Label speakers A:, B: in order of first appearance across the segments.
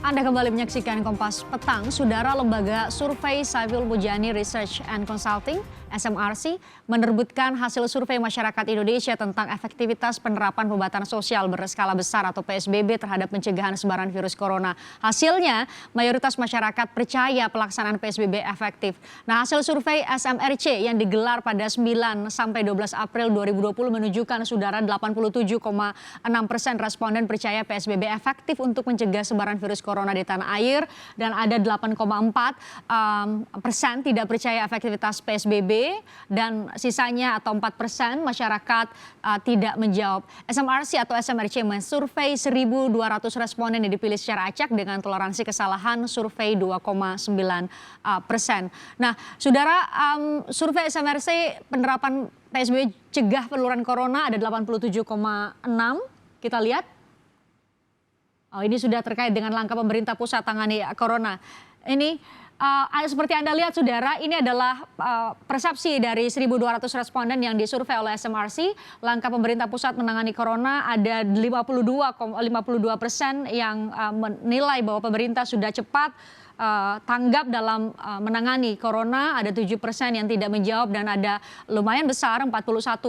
A: Anda kembali menyaksikan Kompas Petang. Saudara, Lembaga Survei Saiful Mujani Research and Consulting (SMRC) menerbitkan hasil survei masyarakat Indonesia tentang efektivitas penerapan pembatasan sosial berskala besar atau PSBB terhadap pencegahan sebaran virus corona. Hasilnya, mayoritas masyarakat percaya pelaksanaan PSBB efektif. Nah, hasil survei SMRC yang digelar pada 9 sampai 12 April 2020 menunjukkan saudara 87,6% responden percaya PSBB efektif untuk mencegah sebaran virus corona di tanah air, dan ada 8,4% tidak percaya efektivitas PSBB, dan sisanya atau 4% masyarakat tidak menjawab. SMRC atau SMRC mensurvei 1.200 responden yang dipilih secara acak dengan toleransi kesalahan survei 2,9%. Nah, saudara, survei SMRC penerapan PSBB cegah penularan corona ada 87,6. Kita lihat. Oh, ini sudah terkait dengan langkah pemerintah pusat tangani corona. Ini seperti Anda lihat, saudara, ini adalah persepsi dari 1.200 responden yang disurvei oleh SMRC. Langkah pemerintah pusat menangani corona ada 52% yang menilai bahwa pemerintah sudah cepat tanggap dalam menangani corona, ada 7% yang tidak menjawab, dan ada lumayan besar 41%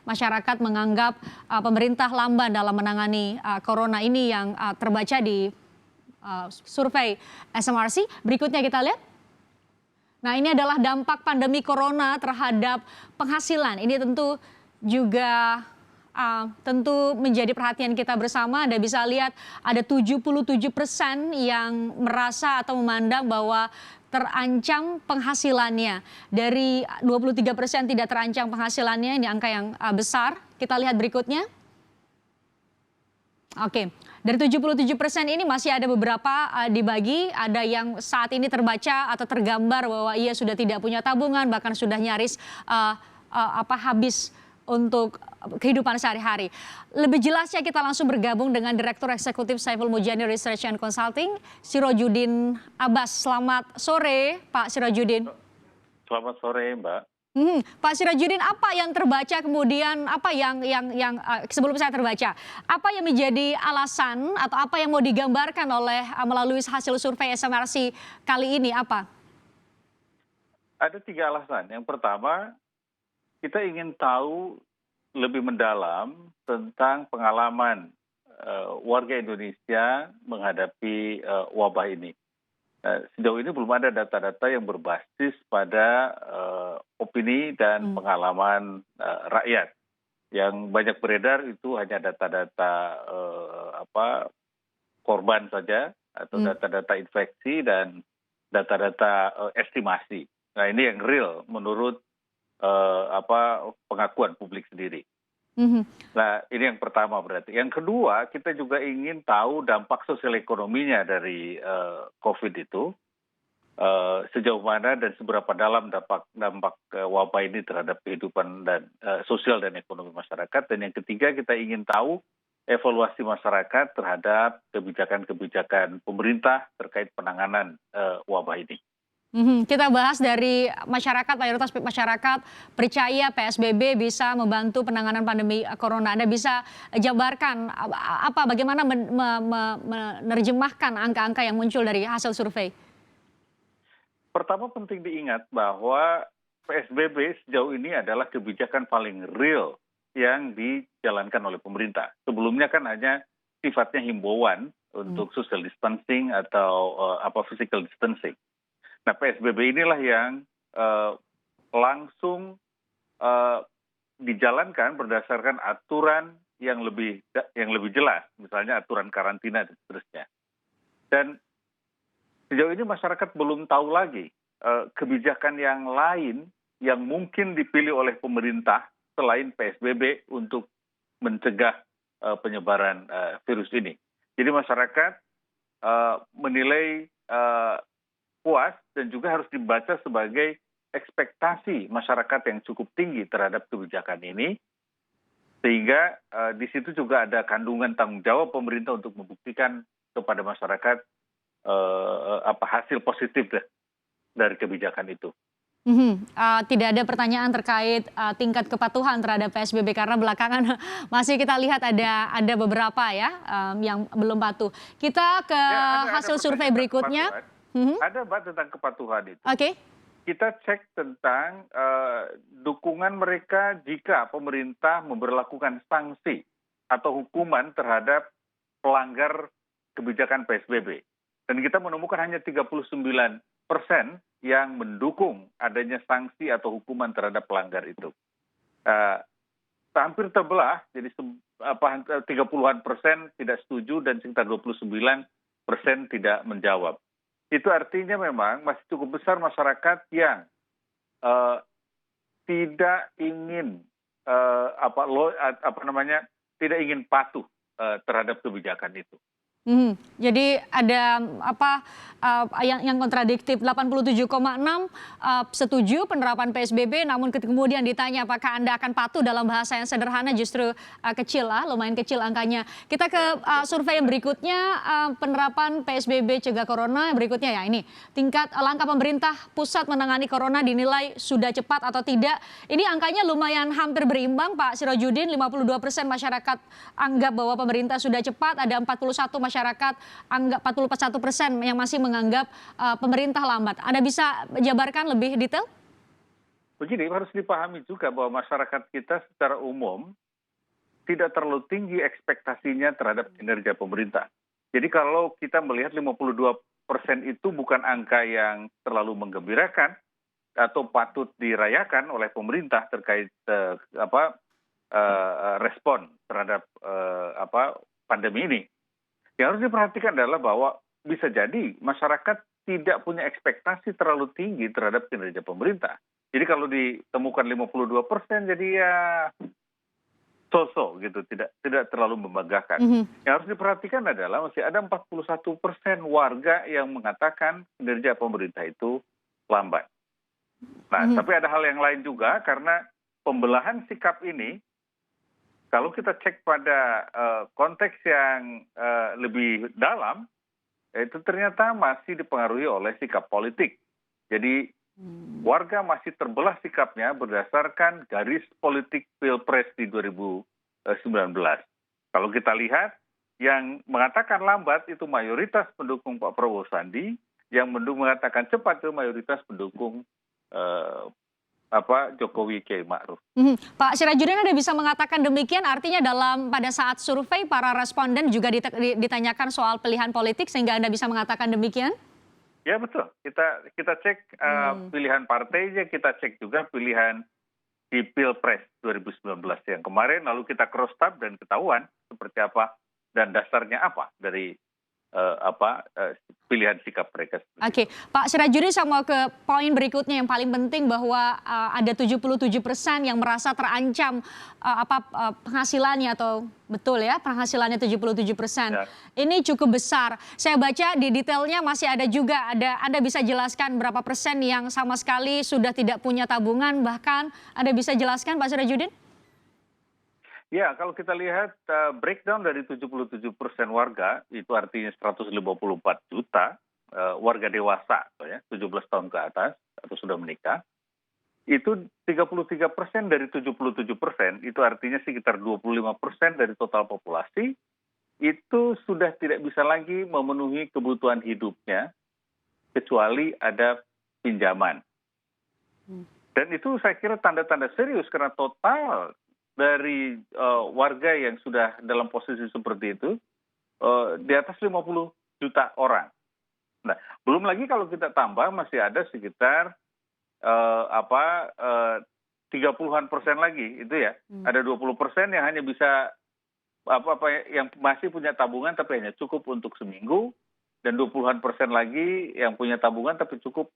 A: masyarakat menganggap pemerintah lamban dalam menangani corona. Ini yang terbaca di survei SMRC. Berikutnya kita lihat. Nah, ini adalah dampak pandemi corona terhadap penghasilan. Ini tentu juga menjadi perhatian kita bersama. Anda bisa lihat ada 77% yang merasa atau memandang bahwa terancam penghasilannya. Dari 23% tidak terancam penghasilannya, ini angka yang besar. Kita lihat berikutnya. Oke, dari 77% ini masih ada beberapa dibagi, ada yang saat ini terbaca atau tergambar bahwa ia sudah tidak punya tabungan, bahkan sudah nyaris habis untuk kehidupan sehari-hari. Lebih jelasnya kita langsung bergabung dengan Direktur Eksekutif Saiful Mujani Research and Consulting, Sirojudin Abbas. Selamat sore, Pak Sirojudin.
B: Selamat sore, Mbak.
A: Pak Sirojudin, apa yang terbaca kemudian, apa yang sebelum saya terbaca, apa yang menjadi alasan atau apa yang mau digambarkan oleh melalui hasil survei SMRC kali ini, apa?
B: Ada 3 alasan. Yang pertama, kita ingin tahu lebih mendalam tentang pengalaman warga Indonesia menghadapi wabah ini. Sejauh ini belum ada data-data yang berbasis pada opini dan pengalaman rakyat. Yang banyak beredar itu hanya data-data korban saja, atau data-data infeksi dan data-data estimasi. Nah, ini yang real menurut pengakuan publik sendiri. Nah, ini yang pertama berarti. Yang kedua, kita juga ingin tahu dampak sosial ekonominya dari COVID itu, sejauh mana dan seberapa dalam dampak wabah ini terhadap kehidupan dan sosial dan ekonomi masyarakat. Dan yang ketiga, kita ingin tahu evaluasi masyarakat terhadap kebijakan-kebijakan pemerintah terkait penanganan wabah ini.
A: Kita bahas dari masyarakat, mayoritas masyarakat percaya PSBB bisa membantu penanganan pandemi corona. Anda bisa jabarkan bagaimana menerjemahkan angka-angka yang muncul dari hasil survei?
B: Pertama, penting diingat bahwa PSBB sejauh ini adalah kebijakan paling real yang dijalankan oleh pemerintah. Sebelumnya kan hanya sifatnya himbauan untuk social distancing atau physical distancing. Nah, PSBB inilah yang langsung dijalankan berdasarkan aturan yang lebih jelas, misalnya aturan karantina dan seterusnya. Dan sejauh ini masyarakat belum tahu lagi kebijakan yang lain yang mungkin dipilih oleh pemerintah selain PSBB untuk mencegah penyebaran virus ini. Jadi masyarakat menilai puas dan juga harus dibaca sebagai ekspektasi masyarakat yang cukup tinggi terhadap kebijakan ini, sehingga di situ juga ada kandungan tanggung jawab pemerintah untuk membuktikan kepada masyarakat hasil positif dari kebijakan itu.
A: Tidak ada pertanyaan terkait tingkat kepatuhan terhadap PSBB karena belakangan masih kita lihat ada beberapa ya yang belum patuh. Kita ke
B: Ya, ada
A: hasil survei
B: pertanyaan tentang
A: berikutnya.
B: kepatuhan.
A: Mhm,
B: Ada Mbak tentang kepatuhan itu.
A: Oke.
B: Kita cek tentang dukungan mereka jika pemerintah memberlakukan sanksi atau hukuman terhadap pelanggar kebijakan PSBB. Dan kita menemukan hanya 39% yang mendukung adanya sanksi atau hukuman terhadap pelanggar itu. Eh, Hampir terbelah, jadi 30-an% tidak setuju dan sekitar 29% tidak menjawab. Itu artinya memang masih cukup besar masyarakat yang eh, tidak ingin tidak ingin patuh terhadap kebijakan itu.
A: Jadi ada yang kontradiktif 87,6 setuju penerapan PSBB, namun kemudian ditanya apakah Anda akan patuh, dalam bahasa yang sederhana justru kecil lah, lumayan kecil angkanya. Kita ke survei yang berikutnya, penerapan PSBB cegah corona yang berikutnya ya ini. Tingkat langkah pemerintah pusat menangani corona dinilai sudah cepat atau tidak. Ini angkanya lumayan hampir berimbang Pak Sirojudin, 52% masyarakat anggap bahwa pemerintah sudah cepat, ada 41 masyarakat anggap 41% yang masih menganggap pemerintah lambat. Anda bisa jabarkan lebih detail?
B: Begini, harus dipahami juga bahwa masyarakat kita secara umum tidak terlalu tinggi ekspektasinya terhadap kinerja pemerintah. Jadi kalau kita melihat 52% itu bukan angka yang terlalu menggembirakan atau patut dirayakan oleh pemerintah terkait respon terhadap pandemi ini. Yang harus diperhatikan adalah bahwa bisa jadi masyarakat tidak punya ekspektasi terlalu tinggi terhadap kinerja pemerintah. Jadi kalau ditemukan 52%, jadi ya so-so gitu, tidak terlalu membanggakan. Yang harus diperhatikan adalah masih ada 41% warga yang mengatakan kinerja pemerintah itu lambat. Nah, tapi ada hal yang lain juga karena pembelahan sikap ini, kalau kita cek pada konteks yang lebih dalam, itu ternyata masih dipengaruhi oleh sikap politik. Jadi warga masih terbelah sikapnya berdasarkan garis politik Pilpres di 2019. Kalau kita lihat, yang mengatakan lambat itu mayoritas pendukung Pak Prabowo Sandi, yang mengatakan cepat itu mayoritas pendukung Jokowi Kiai Ma'ruf.
A: Pak Sirajudin, Anda bisa mengatakan demikian, artinya pada saat survei para responden juga ditanyakan soal pilihan politik sehingga Anda bisa mengatakan demikian?
B: Ya betul, kita cek pilihan partainya, kita cek juga pilihan di Pilpres 2019 yang kemarin, lalu kita cross tab dan ketahuan seperti apa dan dasarnya apa dari pilihan sikap mereka.
A: Oke, Pak Sirajudin, saya mau ke poin berikutnya yang paling penting bahwa ada 77% yang merasa terancam penghasilannya, atau betul ya penghasilannya 77%.
B: Ya.
A: Ini cukup besar. Saya baca di detailnya masih ada juga, Anda bisa jelaskan berapa persen yang sama sekali sudah tidak punya tabungan, bahkan Anda bisa jelaskan Pak Sirajudin?
B: Ya, kalau kita lihat breakdown dari 77% warga, itu artinya 154 juta warga dewasa, 17 tahun ke atas atau sudah menikah, itu 33% dari 77%, itu artinya sekitar 25% dari total populasi, itu sudah tidak bisa lagi memenuhi kebutuhan hidupnya, kecuali ada pinjaman. Dan itu saya kira tanda-tanda serius karena total dari warga yang sudah dalam posisi seperti itu di atas 50 juta orang. Nah, belum lagi kalau kita tambah masih ada sekitar 30-an% lagi itu ya. Ada 20% yang hanya bisa yang masih punya tabungan tapi hanya cukup untuk seminggu, dan 20-an% lagi yang punya tabungan tapi cukup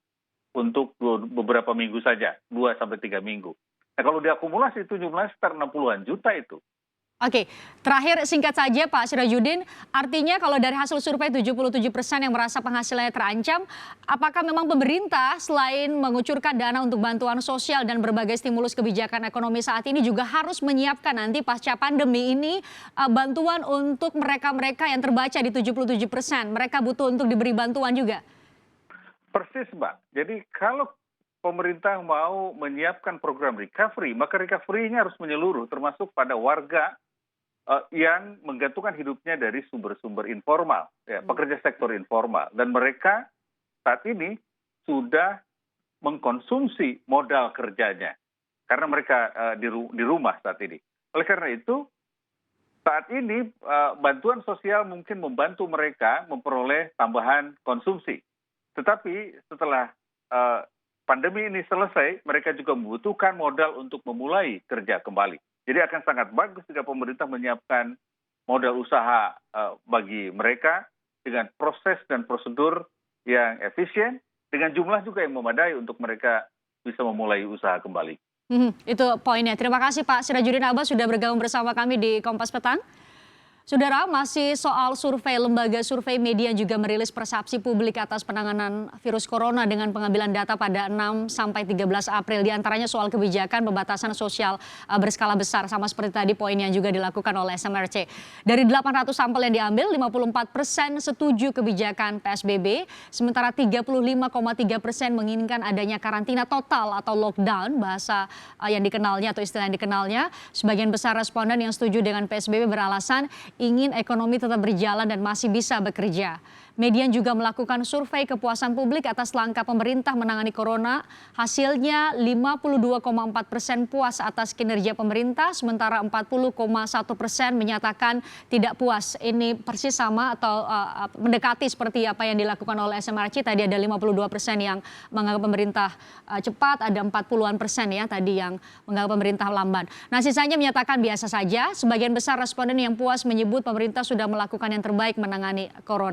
B: untuk beberapa minggu saja, 2-3 minggu. Nah, kalau diakumulasi itu jumlahnya sekitar 60-an juta itu.
A: Oke, terakhir singkat saja Pak Sirajudin, artinya kalau dari hasil survei 77% yang merasa penghasilannya terancam, apakah memang pemerintah selain mengucurkan dana untuk bantuan sosial dan berbagai stimulus kebijakan ekonomi saat ini juga harus menyiapkan nanti pasca pandemi ini bantuan untuk mereka-mereka yang terbaca di 77%, mereka butuh untuk diberi bantuan juga?
B: Persis, Mbak. Jadi kalau pemerintah mau menyiapkan program recovery, maka recovery-nya harus menyeluruh, termasuk pada warga yang menggantungkan hidupnya dari sumber-sumber informal, ya, pekerja sektor informal. Dan mereka saat ini sudah mengkonsumsi modal kerjanya, karena mereka di rumah saat ini. Oleh karena itu, saat ini bantuan sosial mungkin membantu mereka memperoleh tambahan konsumsi. Tetapi setelah pandemi ini selesai, mereka juga membutuhkan modal untuk memulai kerja kembali. Jadi akan sangat bagus jika pemerintah menyiapkan modal usaha bagi mereka dengan proses dan prosedur yang efisien, dengan jumlah juga yang memadai untuk mereka bisa memulai usaha kembali.
A: Itu poinnya. Terima kasih Pak Sirajuddin Abbas sudah bergabung bersama kami di Kompas Petang. Saudara, masih soal survei, lembaga survei media juga merilis persepsi publik atas penanganan virus corona dengan pengambilan data pada 6 sampai 13 April. Di antaranya soal kebijakan pembatasan sosial berskala besar, sama seperti tadi poin yang juga dilakukan oleh SMRC. Dari 800 sampel yang diambil, 54% setuju kebijakan PSBB, sementara 35,3% menginginkan adanya karantina total atau lockdown, bahasa yang dikenalnya atau istilah yang dikenalnya. Sebagian besar responden yang setuju dengan PSBB beralasan ingin ekonomi tetap berjalan dan masih bisa bekerja. Median juga melakukan survei kepuasan publik atas langkah pemerintah menangani corona. Hasilnya 52,4% puas atas kinerja pemerintah, sementara 40,1% menyatakan tidak puas. Ini persis sama atau mendekati seperti apa yang dilakukan oleh SMRC. Tadi ada 52% yang menganggap pemerintah cepat, ada 40-an% ya tadi yang menganggap pemerintah lamban. Nah, sisanya menyatakan biasa saja. Sebagian besar responden yang puas menyebut pemerintah sudah melakukan yang terbaik menangani corona.